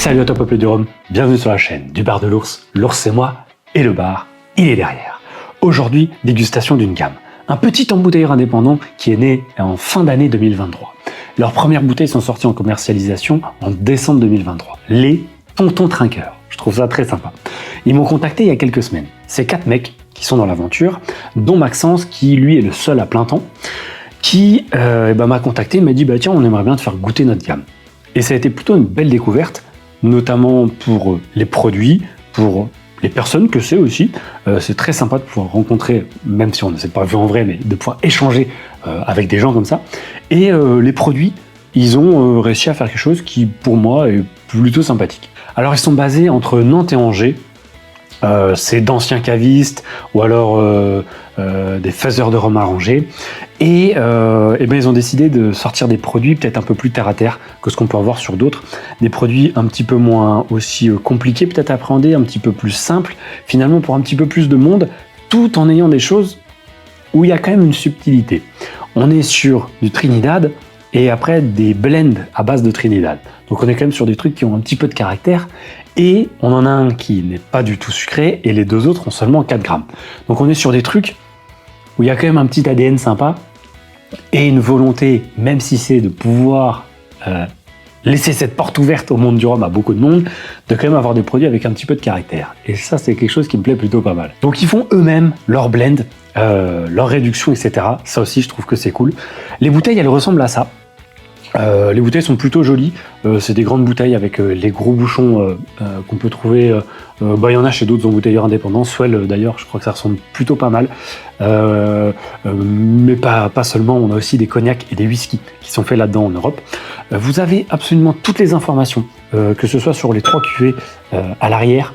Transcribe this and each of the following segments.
Salut à toi peuple du rhum, bienvenue sur la chaîne du bar de l'ours. L'ours c'est moi et le bar, il est derrière. Aujourd'hui, dégustation d'une gamme. Un petit embouteilleur indépendant qui est né en fin d'année 2023. Leurs premières bouteilles sont sorties en commercialisation en décembre 2023. Les Tontons Trinqueurs. Je trouve ça très sympa. Ils m'ont contacté il y a quelques semaines. C'est 4 mecs qui sont dans l'aventure, dont Maxence qui lui est le seul à plein temps, qui m'a contacté et m'a dit tiens, on aimerait bien te faire goûter notre gamme. Et ça a été plutôt une belle découverte, notamment pour les produits, pour les personnes que c'est aussi. C'est très sympa de pouvoir rencontrer, même si on ne s'est pas vu en vrai, mais de pouvoir échanger avec des gens comme ça. Et les produits, ils ont réussi à faire quelque chose qui, pour moi, est plutôt sympathique. Alors, ils sont basés entre Nantes et Angers. C'est d'anciens cavistes ou alors des faiseurs de rhum à Angers. Et ils ont décidé de sortir des produits peut-être un peu plus terre à terre que ce qu'on peut avoir sur d'autres. Des produits un petit peu moins aussi compliqués peut-être à appréhender, un petit peu plus simples, finalement pour un petit peu plus de monde, tout en ayant des choses où il y a quand même une subtilité. On est sur du Trinidad et après des blends à base de Trinidad. Donc on est quand même sur des trucs qui ont un petit peu de caractère. Et on en a un qui n'est pas du tout sucré et les deux autres ont seulement 4 grammes. Donc on est sur des trucs où il y a quand même un petit ADN sympa et une volonté, même si c'est de pouvoir laisser cette porte ouverte au monde du rhum à beaucoup de monde, de quand même avoir des produits avec un petit peu de caractère. Et ça, c'est quelque chose qui me plaît plutôt pas mal. Donc ils font eux-mêmes leur blend, leur réduction, etc. Ça aussi, je trouve que c'est cool. Les bouteilles, elles ressemblent à ça. Les bouteilles sont plutôt jolies, c'est des grandes bouteilles avec les gros bouchons qu'on peut trouver, il y en a chez d'autres embouteilleurs indépendants, Swell d'ailleurs, je crois que ça ressemble plutôt pas mal, mais pas seulement, on a aussi des cognacs et des whiskies qui sont faits là-dedans en Europe. Vous avez absolument toutes les informations, que ce soit sur les 3 cuvées à l'arrière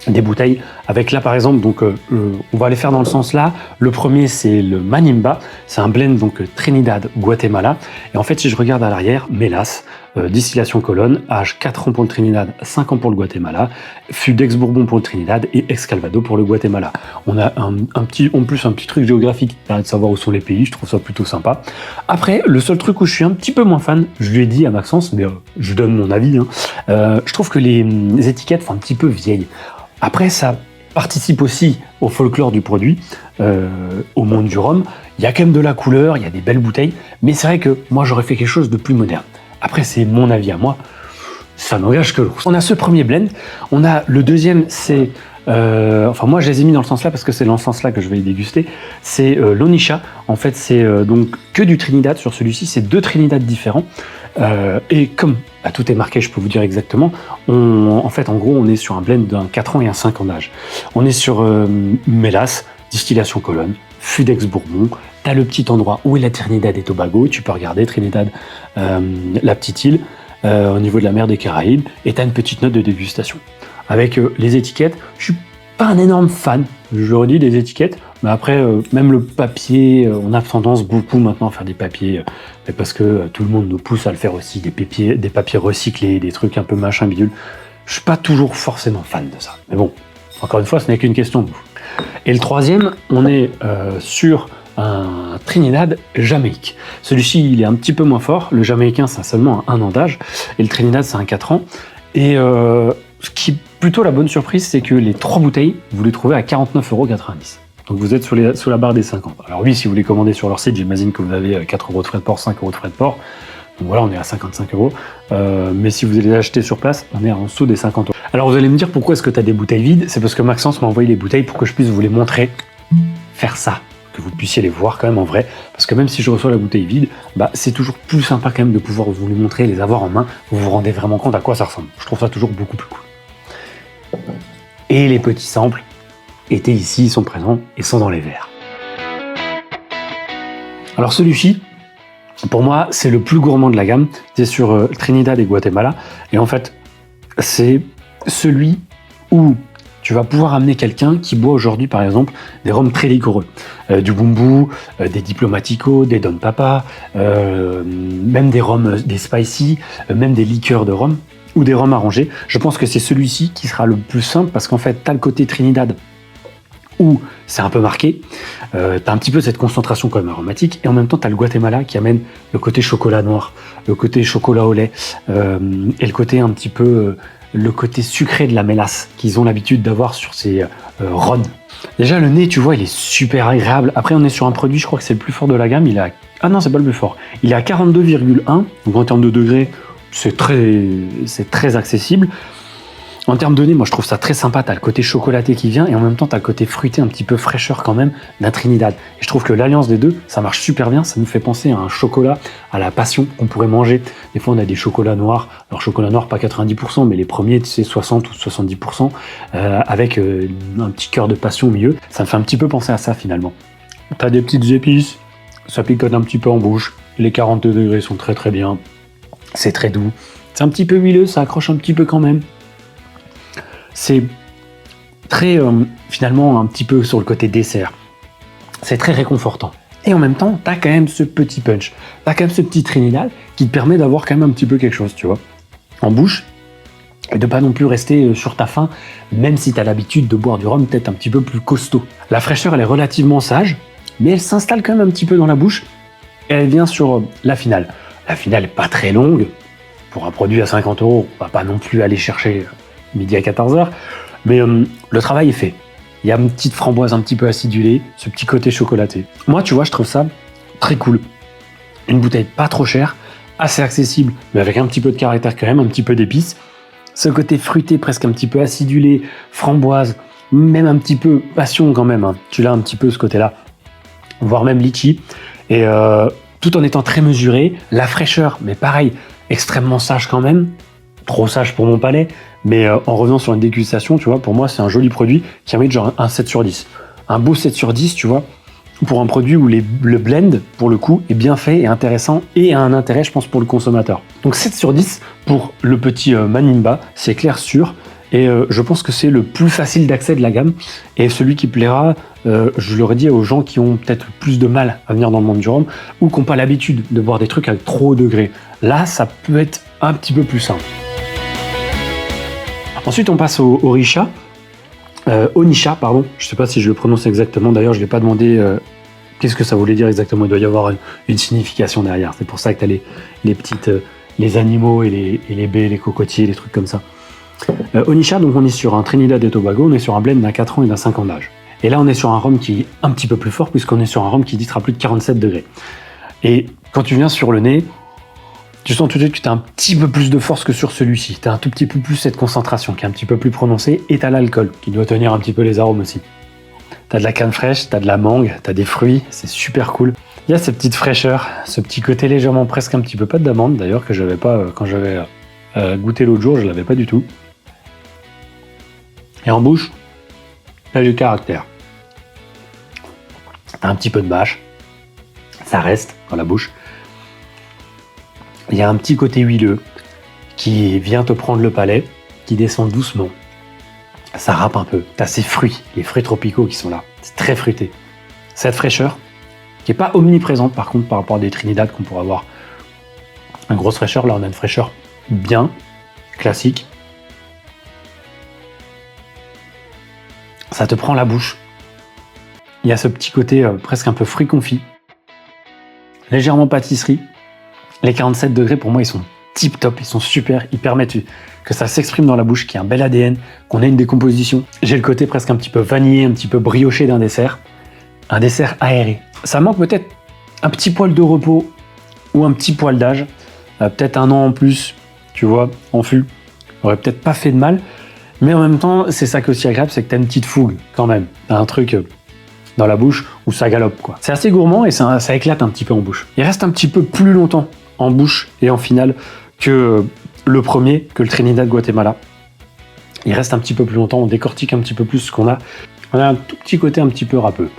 des bouteilles, avec là par exemple, donc on va aller faire dans le sens là. Le premier c'est le Manimba, c'est un blend donc Trinidad Guatemala, et en fait si je regarde à l'arrière, mélasse, distillation colonne, âge 4 ans pour le Trinidad, 5 ans pour le Guatemala, fût d'ex-Bourbon pour le Trinidad et ex-Calvado pour le Guatemala. On a un petit truc géographique qui permet de savoir où sont les pays, je trouve ça plutôt sympa. Après, le seul truc où je suis un petit peu moins fan, je lui ai dit à Maxence, mais je donne mon avis, je trouve que les étiquettes font un petit peu vieilles. Après, ça participe aussi au folklore du produit, au monde du rhum. Il y a quand même de la couleur, il y a des belles bouteilles, mais c'est vrai que moi, j'aurais fait quelque chose de plus moderne. Après, c'est mon avis à moi, ça n'engage que l'ours. On a ce premier blend, on a le deuxième, c'est... moi, je les ai mis dans le sens là parce que c'est dans le sens là que je vais les déguster. C'est l'Onisha. En fait, c'est donc que du Trinidad sur celui-ci. C'est 2 Trinidad différents. Et comme tout est marqué, je peux vous dire exactement. En gros, on est sur un blend d'un 4 ans et un 5 ans d'âge. On est sur mélasse, distillation colonne, fût d'ex-Bourbon. T'as le petit endroit où est la Trinidad et Tobago. Tu peux regarder Trinidad, la petite île, au niveau de la mer des Caraïbes. Et t'as une petite note de dégustation. Avec les étiquettes, je suis pas un énorme fan, je redis, des étiquettes, mais après, même le papier, on a tendance beaucoup maintenant à faire des papiers, parce que tout le monde nous pousse à le faire aussi, des papiers recyclés, des trucs un peu machin bidule. Je suis pas toujours forcément fan de ça. Mais bon, encore une fois, ce n'est qu'une question de goût. Et le troisième, on est sur un Trinidad Jamaïque. Celui-ci, il est un petit peu moins fort. Le Jamaïcain, ça a seulement un an d'âge, et le Trinidad, c'est un 4 ans. Et ce qui est plutôt la bonne surprise, c'est que les 3 bouteilles, vous les trouvez à 49,90 €. Donc vous êtes sous la barre des 50. Alors oui, si vous les commandez sur leur site, j'imagine que vous avez 4 € de frais de port, 5 € de frais de port. Donc voilà, on est à 55 €. Mais si vous les achetez sur place, on est en dessous des 50 €. Alors vous allez me dire, pourquoi est-ce que tu as des bouteilles vides? C'est parce que Maxence m'a envoyé les bouteilles pour que je puisse vous les montrer. Faire ça, que vous puissiez les voir quand même en vrai. Parce que même si je reçois la bouteille vide, c'est toujours plus sympa quand même de pouvoir vous les montrer, les avoir en main. Vous vous rendez vraiment compte à quoi ça ressemble. Je trouve ça toujours beaucoup plus cool. Et les petits samples étaient ici, ils sont présents et sont dans les verres. Alors celui-ci, pour moi, c'est le plus gourmand de la gamme. C'est sur Trinidad et Guatemala. Et en fait, c'est celui où tu vas pouvoir amener quelqu'un qui boit aujourd'hui, par exemple, des rhums très liquoreux. Du Bumbu, des Diplomatico, des Don Papa, même des rhums, des spicy, même des liqueurs de rhum ou des rhums arrangés. Je pense que c'est celui-ci qui sera le plus simple parce qu'en fait, tu as le côté Trinidad où c'est un peu marqué. T'as un petit peu cette concentration quand même aromatique, et en même temps t'as le Guatemala qui amène le côté chocolat noir, le côté chocolat au lait, et le côté un petit peu le côté sucré de la mélasse qu'ils ont l'habitude d'avoir sur ces ron. Déjà le nez, tu vois, il est super agréable. Après on est sur un produit, je crois que c'est le plus fort de la gamme, il est à... ah non, c'est pas le plus fort, il est à 42,1, donc en termes de degrés c'est très accessible. En termes de nez, moi je trouve ça très sympa, t'as le côté chocolaté qui vient et en même temps t'as le côté fruité un petit peu fraîcheur quand même d'un Trinidad. Et je trouve que l'alliance des deux, ça marche super bien, ça nous fait penser à un chocolat à la passion qu'on pourrait manger. Des fois on a des chocolats noirs, alors chocolat noir pas 90%, mais les premiers c'est 60 ou 70%, avec un petit cœur de passion au milieu. Ça me fait un petit peu penser à ça finalement. T'as des petites épices, ça picote un petit peu en bouche, les 42 degrés sont très très bien, c'est très doux, c'est un petit peu huileux, ça accroche un petit peu quand même. C'est très, finalement, un petit peu sur le côté dessert. C'est très réconfortant. Et en même temps, t'as quand même ce petit punch. T'as quand même ce petit Trinidad qui te permet d'avoir quand même un petit peu quelque chose, tu vois, en bouche. Et de pas non plus rester sur ta faim, même si t'as l'habitude de boire du rhum peut-être un petit peu plus costaud. La fraîcheur, elle est relativement sage, mais elle s'installe quand même un petit peu dans la bouche. Et elle vient sur la finale. La finale est pas très longue. Pour un produit à 50 €, on va pas non plus aller chercher... midi à 14h, mais le travail est fait. Il y a une petite framboise un petit peu acidulée, ce petit côté chocolaté. Moi, tu vois, je trouve ça très cool. Une bouteille pas trop chère, assez accessible, mais avec un petit peu de caractère quand même, un petit peu d'épices. Ce côté fruité, presque un petit peu acidulé, framboise, même un petit peu passion quand même. Hein. Tu l'as un petit peu ce côté-là, voire même litchi. Et tout en étant très mesuré, la fraîcheur, mais pareil, extrêmement sage quand même. Trop sage pour mon palais, mais en revenant sur une dégustation, tu vois, pour moi c'est un joli produit qui mérite genre un 7 sur 10. Un beau 7 sur 10, tu vois, pour un produit où le blend, pour le coup, est bien fait et intéressant et a un intérêt, je pense, pour le consommateur. Donc 7 sur 10 pour le petit Manimba, c'est clair sûr, et je pense que c'est le plus facile d'accès de la gamme, et celui qui plaira, je l'aurais dit, aux gens qui ont peut-être plus de mal à venir dans le monde du rhum, ou qui n'ont pas l'habitude de boire des trucs avec trop haut degré. Là, ça peut être un petit peu plus simple. Ensuite, on passe au Orisha. Onisha, pardon. Je ne sais pas si je le prononce exactement. D'ailleurs, je ne l'ai pas demandé qu'est-ce que ça voulait dire exactement. Il doit y avoir une signification derrière. C'est pour ça que tu as les petites, les animaux et les baies, les cocotiers, les trucs comme ça. Onisha, donc on est sur un Trinidad et Tobago. On est sur un blend d'un 4 ans et d'un 5 ans d'âge. Et là, on est sur un rhum qui est un petit peu plus fort puisqu'on est sur un rhum qui titre à plus de 47 degrés. Et quand tu viens sur le nez, tu sens tout de suite que tu as un petit peu plus de force que sur celui-ci. Tu as un tout petit peu plus cette concentration qui est un petit peu plus prononcée, et tu as l'alcool qui doit tenir un petit peu les arômes aussi. Tu as de la canne fraîche, tu as de la mangue, tu as des fruits, c'est super cool. Il y a cette petite fraîcheur, ce petit côté légèrement presque un petit peu pâte d'amande d'ailleurs que j'avais pas quand j'avais goûté l'autre jour, je l'avais pas du tout. Et en bouche, tu as du caractère. Tu as un petit peu de mâche, ça reste dans la bouche. Il y a un petit côté huileux qui vient te prendre le palais, qui descend doucement. Ça râpe un peu. Tu as ces fruits, les fruits tropicaux qui sont là. C'est très fruité. Cette fraîcheur, qui n'est pas omniprésente par contre par rapport à des Trinidad qu'on pourrait avoir. Une grosse fraîcheur, là on a une fraîcheur bien, classique. Ça te prend la bouche. Il y a ce petit côté presque un peu fruit confit. Légèrement pâtisserie. Les 47 degrés, pour moi, ils sont tip top, ils sont super, ils permettent que ça s'exprime dans la bouche, qu'il y ait un bel ADN, qu'on ait une décomposition. J'ai le côté presque un petit peu vanillé, un petit peu brioché d'un dessert, un dessert aéré. Ça manque peut-être un petit poil de repos ou un petit poil d'âge, peut-être un an en plus, tu vois, en fût, aurait peut-être pas fait de mal, mais en même temps, c'est ça qui est aussi agréable, c'est que t'as une petite fougue quand même, t'as un truc dans la bouche où ça galope, quoi. C'est assez gourmand et ça éclate un petit peu en bouche. Il reste un petit peu plus longtemps en bouche et en finale que le premier, que le Trinidad Guatemala. Il reste un petit peu plus longtemps, on décortique un petit peu plus ce qu'on a. On a un tout petit côté un petit peu râpeux.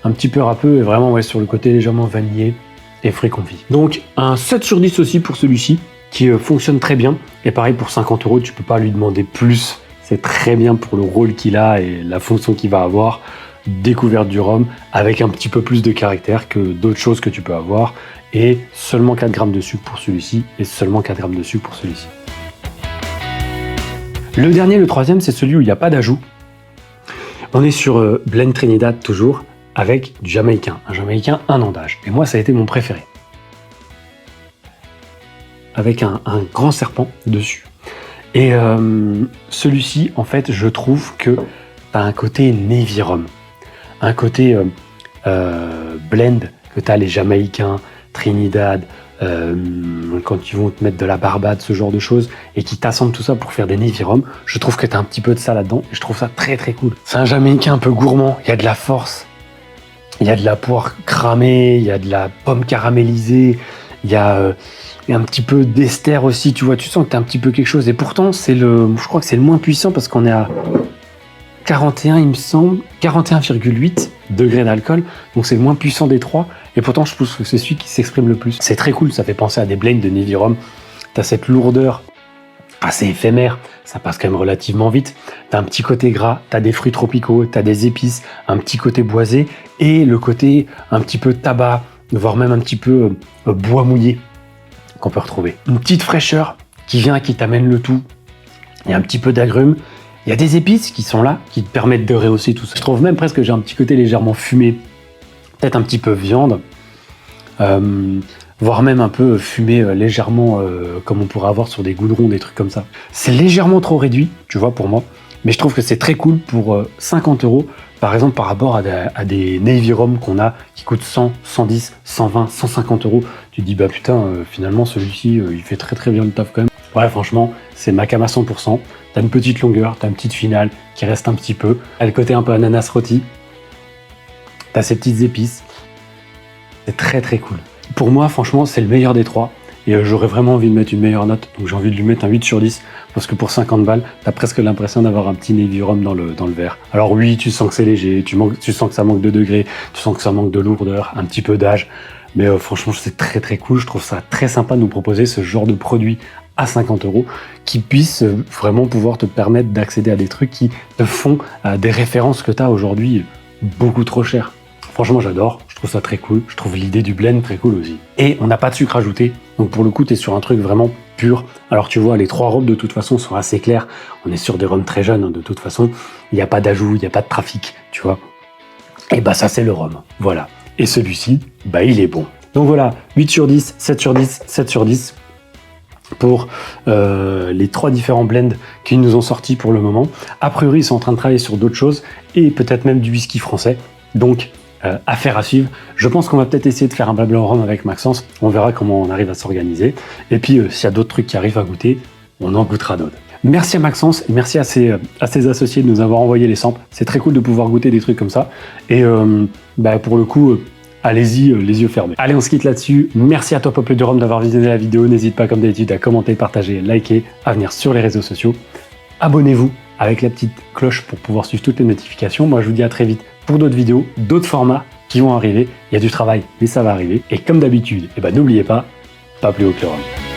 Un petit peu râpeux et vraiment ouais, sur le côté légèrement vanillé et fruits confits. Donc un 7 sur 10 aussi pour celui-ci, qui fonctionne très bien. Et pareil, pour 50 €, tu peux pas lui demander plus. C'est très bien pour le rôle qu'il a et la fonction qu'il va avoir. Découverte du rhum avec un petit peu plus de caractère que d'autres choses que tu peux avoir, et seulement 4 grammes de sucre pour celui-ci et seulement 4 grammes de sucre pour celui-ci. Le dernier, le troisième, c'est celui où il n'y a pas d'ajout. On est sur Blend Trinidad toujours, avec du Jamaïcain. Un Jamaïcain 1 an d'âge. Et moi, ça a été mon préféré. Avec un grand serpent dessus. Et celui-ci, en fait, je trouve que t'as un côté Navy Rum. Un côté blend, que t'as les Jamaïcains, Trinidad, quand ils vont te mettre de la Barbade, ce genre de choses, et qui t'assemblent tout ça pour faire des Navy Rum, je trouve que t'as un petit peu de ça là-dedans, et je trouve ça très très cool. C'est un Jamaïcain un peu gourmand, il y a de la force, il y a de la poire cramée, il y a de la pomme caramélisée, il y a un petit peu d'ester aussi, tu vois, tu sens que t'as un petit peu quelque chose, et pourtant, je crois que c'est le moins puissant, parce qu'on est à 41, il me semble, 41,8 degrés d'alcool, donc c'est le moins puissant des trois, et pourtant je pense que c'est celui qui s'exprime le plus. C'est très cool, ça fait penser à des blends de Navy Rum, t'as cette lourdeur assez éphémère, ça passe quand même relativement vite, t'as un petit côté gras, t'as des fruits tropicaux, t'as des épices, un petit côté boisé, et le côté un petit peu tabac, voire même un petit peu bois mouillé, qu'on peut retrouver. Une petite fraîcheur qui vient, qui t'amène le tout, il y a un petit peu d'agrumes, il y a des épices qui sont là, qui te permettent de rehausser tout ça. Je trouve même presque que j'ai un petit côté légèrement fumé, peut-être un petit peu viande, voire même un peu fumé légèrement comme on pourrait avoir sur des goudrons, des trucs comme ça. C'est légèrement trop réduit, tu vois, pour moi, mais je trouve que c'est très cool pour 50 €, par exemple par rapport à des Navy Rum qu'on a, qui coûtent 100, 110, 120, 150 €. Tu te dis, bah putain, finalement celui-ci, il fait très très bien le taf quand même. Ouais, franchement, c'est Macam à 100%. T'as une petite longueur, t'as une petite finale qui reste un petit peu. T'as le côté un peu ananas rôti. T'as ces petites épices. C'est très très cool. Pour moi, franchement, c'est le meilleur des trois. Et j'aurais vraiment envie de mettre une meilleure note. Donc j'ai envie de lui mettre un 8 sur 10. Parce que pour 50 balles, t'as presque l'impression d'avoir un petit Navy Rum dans le verre. Alors oui, tu sens que c'est léger, tu sens que ça manque de degrés, tu sens que ça manque de lourdeur, un petit peu d'âge. Mais franchement, c'est très très cool. Je trouve ça très sympa de nous proposer ce genre de produit à 50 € qui puisse vraiment pouvoir te permettre d'accéder à des trucs qui te font des références que tu as aujourd'hui beaucoup trop chères. Franchement, j'adore, je trouve ça très cool, je trouve l'idée du blend très cool aussi. Et on n'a pas de sucre ajouté, donc pour le coup, tu es sur un truc vraiment pur. Alors tu vois, les trois rhums de toute façon sont assez clairs, on est sur des rhums très jeunes, hein, de toute façon, il n'y a pas d'ajout, il n'y a pas de trafic, tu vois. Et bah ça, c'est le rhum, voilà. Et celui-ci, bah il est bon. Donc voilà, 8 sur 10, 7 sur 10, 7 sur 10. Pour les trois différents blends qu'ils nous ont sortis pour le moment. A priori, ils sont en train de travailler sur d'autres choses et peut-être même du whisky français. Donc, affaire à suivre. Je pense qu'on va peut-être essayer de faire un blabla rhum avec Maxence. On verra comment on arrive à s'organiser. Et puis, s'il y a d'autres trucs qui arrivent à goûter, on en goûtera d'autres. Merci à Maxence et merci à ses associés de nous avoir envoyé les samples. C'est très cool de pouvoir goûter des trucs comme ça. Et pour le coup... allez-y, les yeux fermés. Allez, on se quitte là-dessus. Merci à toi, Peuple du Rhum, d'avoir visionné la vidéo. N'hésite pas, comme d'habitude, à commenter, partager, liker, à venir sur les réseaux sociaux. Abonnez-vous avec la petite cloche pour pouvoir suivre toutes les notifications. Moi, je vous dis à très vite pour d'autres vidéos, d'autres formats qui vont arriver. Il y a du travail, mais ça va arriver. Et comme d'habitude, n'oubliez pas plus haut que le rhum.